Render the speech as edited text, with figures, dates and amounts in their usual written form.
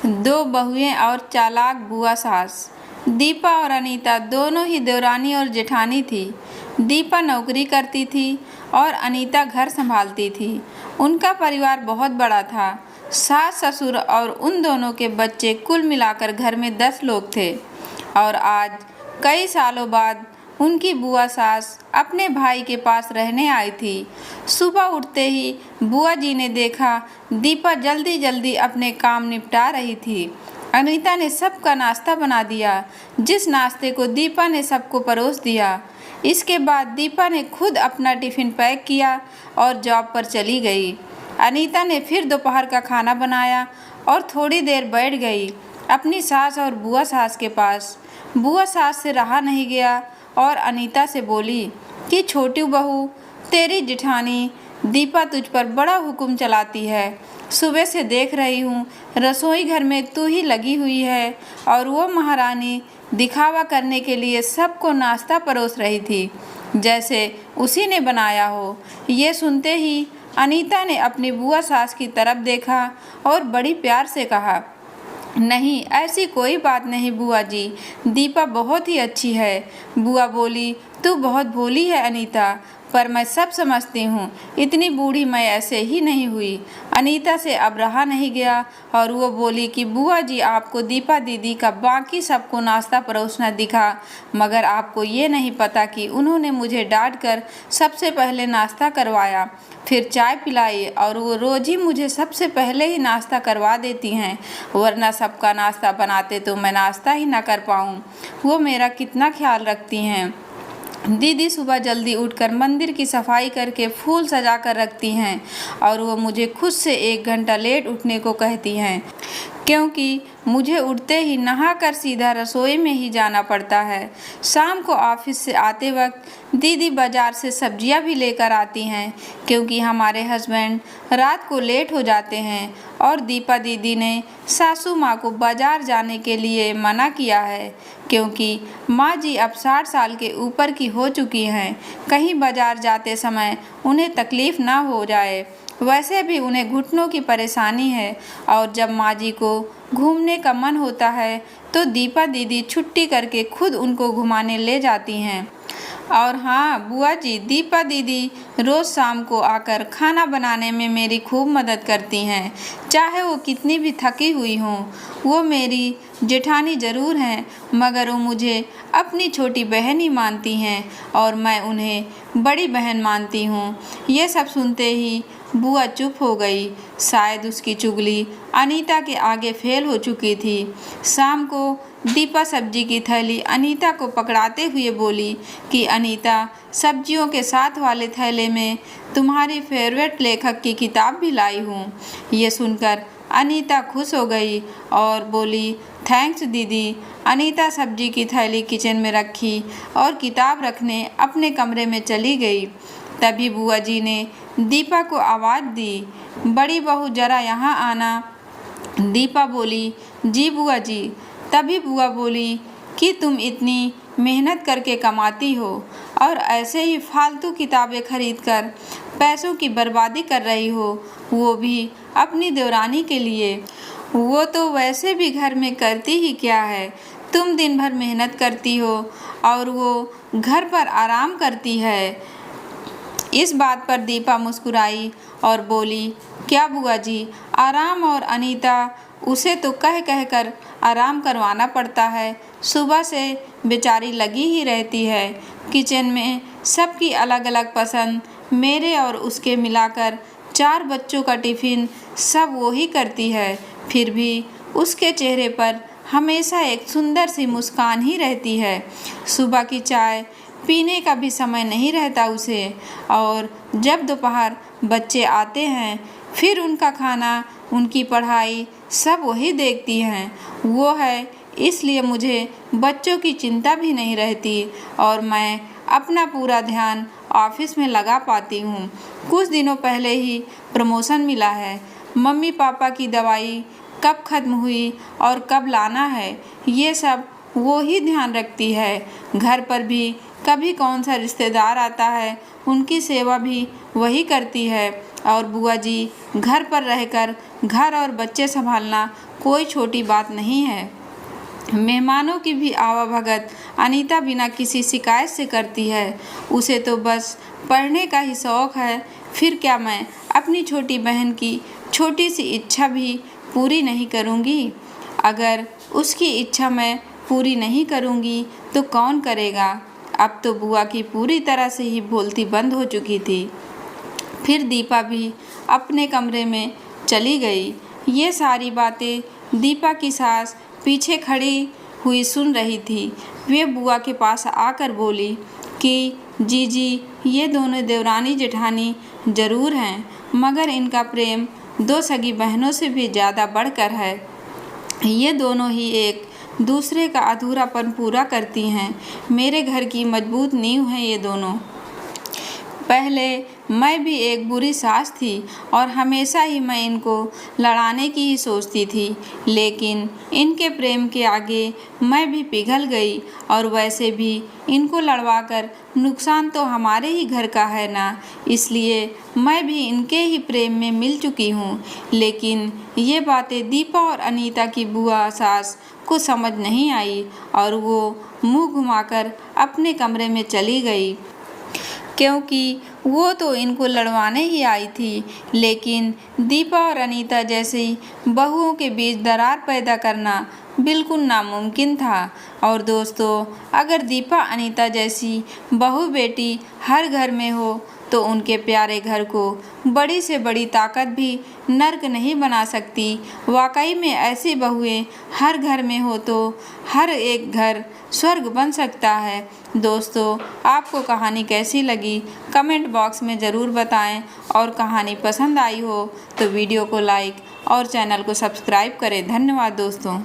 दो बहुएं और चालाक बुआ सास। दीपा और अनीता दोनों ही देवरानी और जेठानी थी। दीपा नौकरी करती थी और अनीता घर संभालती थी। उनका परिवार बहुत बड़ा था। सास ससुर और उन दोनों के बच्चे कुल मिलाकर घर में 10 लोग थे। और आज कई सालों बाद उनकी बुआ सास अपने भाई के पास रहने आई थी। सुबह उठते ही बुआ जी ने देखा दीपा जल्दी जल्दी अपने काम निपटा रही थी। अनीता ने सबका नाश्ता बना दिया, जिस नाश्ते को दीपा ने सबको परोस दिया। इसके बाद दीपा ने खुद अपना टिफ़िन पैक किया और जॉब पर चली गई। अनीता ने फिर दोपहर का खाना बनाया और थोड़ी देर बैठ गई अपनी सास और बुआ सास के पास। बुआ सास से रहा नहीं गया और अनीता से बोली कि छोटी बहू, तेरी जेठानी दीपा तुझ पर बड़ा हुक्म चलाती है। सुबह से देख रही हूँ रसोई घर में तू ही लगी हुई है और वो महारानी दिखावा करने के लिए सबको नाश्ता परोस रही थी, जैसे उसी ने बनाया हो। ये सुनते ही अनीता ने अपनी बुआ सास की तरफ देखा और बड़ी प्यार से कहा, नहीं, ऐसी कोई बात नहीं बुआ जी, दीपा बहुत ही अच्छी है। बुआ बोली, तू बहुत भोली है अनीता, पर मैं सब समझती हूँ। इतनी बूढ़ी मैं ऐसे ही नहीं हुई। अनीता से अब रहा नहीं गया और वो बोली कि बुआ जी, आपको दीपा दीदी का बाकी सबको नाश्ता परोसना दिखा, मगर आपको ये नहीं पता कि उन्होंने मुझे डांट कर सबसे पहले नाश्ता करवाया, फिर चाय पिलाई और वो रोज़ ही मुझे सबसे पहले ही नाश्ता करवा देती हैं, वरना सबका नाश्ता बनाते तो मैं नाश्ता ही ना कर पाऊँ। वो मेरा कितना ख्याल रखती हैं। दीदी सुबह जल्दी उठकर मंदिर की सफाई करके फूल सजा कर रखती हैं और वो मुझे खुद से 1 घंटा लेट उठने को कहती हैं, क्योंकि मुझे उठते ही नहाकर सीधा रसोई में ही जाना पड़ता है। शाम को ऑफिस से आते वक्त दीदी बाज़ार से सब्जियां भी लेकर आती हैं, क्योंकि हमारे हस्बैंड रात को लेट हो जाते हैं और दीपा दीदी ने सासू माँ को बाज़ार जाने के लिए मना किया है, क्योंकि माँ जी अब 60 साल के ऊपर की हो चुकी हैं। कहीं बाज़ार जाते समय उन्हें तकलीफ़ ना हो जाए। वैसे भी उन्हें घुटनों की परेशानी है और जब माँ जी को घूमने का मन होता है तो दीपा दीदी छुट्टी करके खुद उनको घुमाने ले जाती हैं। और हाँ बुआ जी, दीपा दीदी रोज़ शाम को आकर खाना बनाने में मेरी खूब मदद करती हैं, चाहे वो कितनी भी थकी हुई हों। वो मेरी जेठानी ज़रूर हैं, मगर वो मुझे अपनी छोटी बहन ही मानती हैं और मैं उन्हें बड़ी बहन मानती हूँ। ये सब सुनते ही बुआ चुप हो गई। शायद उसकी चुगली अनीता के आगे फेल हो चुकी थी। शाम को दीपा सब्जी की थैली अनीता को पकड़ाते हुए बोली कि अनीता, सब्जियों के साथ वाले थैले में तुम्हारी फेवरेट लेखक की किताब भी लाई हूँ। ये सुनकर अनीता खुश हो गई और बोली, थैंक्स दीदी। अनीता सब्जी की थैली किचन में रखी और किताब रखने अपने कमरे में चली गई। तभी बुआ जी ने दीपा को आवाज़ दी, बड़ी बहू जरा यहाँ आना। दीपा बोली, जी बुआ जी। तभी बुआ बोली कि तुम इतनी मेहनत करके कमाती हो और ऐसे ही फालतू किताबें खरीदकर पैसों की बर्बादी कर रही हो, वो भी अपनी देवरानी के लिए। वो तो वैसे भी घर में करती ही क्या है, तुम दिन भर मेहनत करती हो और वो घर पर आराम करती है। इस बात पर दीपा मुस्कुराई और बोली, क्या बुआ जी, आराम? और अनीता, उसे तो कह कह कर आराम करवाना पड़ता है। सुबह से बेचारी लगी ही रहती है। किचन में सबकी अलग अलग पसंद, मेरे और उसके मिलाकर 4 बच्चों का टिफ़िन सब वो ही करती है। फिर भी उसके चेहरे पर हमेशा एक सुंदर सी मुस्कान ही रहती है। सुबह की चाय पीने का भी समय नहीं रहता उसे, और जब दोपहर बच्चे आते हैं फिर उनका खाना, उनकी पढ़ाई सब वही देखती हैं। वो है, इसलिए मुझे बच्चों की चिंता भी नहीं रहती और मैं अपना पूरा ध्यान ऑफिस में लगा पाती हूँ। कुछ दिनों पहले ही प्रमोशन मिला है। मम्मी पापा की दवाई कब ख़त्म हुई और कब लाना है, ये सब वो ही ध्यान रखती है। घर पर भी कभी कौन सा रिश्तेदार आता है, उनकी सेवा भी वही करती है। और बुआ जी घर पर रहकर घर और बच्चे संभालना कोई छोटी बात नहीं है। मेहमानों की भी आवाभगत अनीता बिना किसी शिकायत से करती है। उसे तो बस पढ़ने का ही शौक़ है। फिर क्या मैं अपनी छोटी बहन की छोटी सी इच्छा भी पूरी नहीं करूँगी? अगर उसकी इच्छा मैं पूरी नहीं करूँगी तो कौन करेगा? अब तो बुआ की पूरी तरह से ही बोलती बंद हो चुकी थी। फिर दीपा भी अपने कमरे में चली गई। ये सारी बातें दीपा की सास पीछे खड़ी हुई सुन रही थी। वे बुआ के पास आकर बोली कि जीजी, ये दोनों देवरानी जेठानी ज़रूर हैं, मगर इनका प्रेम दो सगी बहनों से भी ज़्यादा बढ़कर है। ये दोनों ही एक दूसरे का अधूरापन पूरा करती हैं। मेरे घर की मजबूत नींव हैं ये दोनों। पहले मैं भी एक बुरी सास थी और हमेशा ही मैं इनको लड़ाने की ही सोचती थी, लेकिन इनके प्रेम के आगे मैं भी पिघल गई। और वैसे भी इनको लड़वाकर नुकसान तो हमारे ही घर का है ना, इसलिए मैं भी इनके ही प्रेम में मिल चुकी हूँ। लेकिन ये बातें दीपा और अनीता की बुआ सास को समझ नहीं आई और वो मुँह घुमाकर अपने कमरे में चली गई, क्योंकि वो तो इनको लड़वाने ही आई थी। लेकिन दीपा और अनीता जैसी बहुओं के बीच दरार पैदा करना बिल्कुल नामुमकिन था। और दोस्तों, अगर दीपा अनीता जैसी बहू बेटी हर घर में हो तो उनके प्यारे घर को बड़ी से बड़ी ताकत भी नर्क नहीं बना सकती। वाकई में ऐसी बहुएं हर घर में हो तो हर एक घर स्वर्ग बन सकता है। दोस्तों, आपको कहानी कैसी लगी कमेंट बॉक्स में ज़रूर बताएं, और कहानी पसंद आई हो तो वीडियो को लाइक और चैनल को सब्सक्राइब करें। धन्यवाद दोस्तों।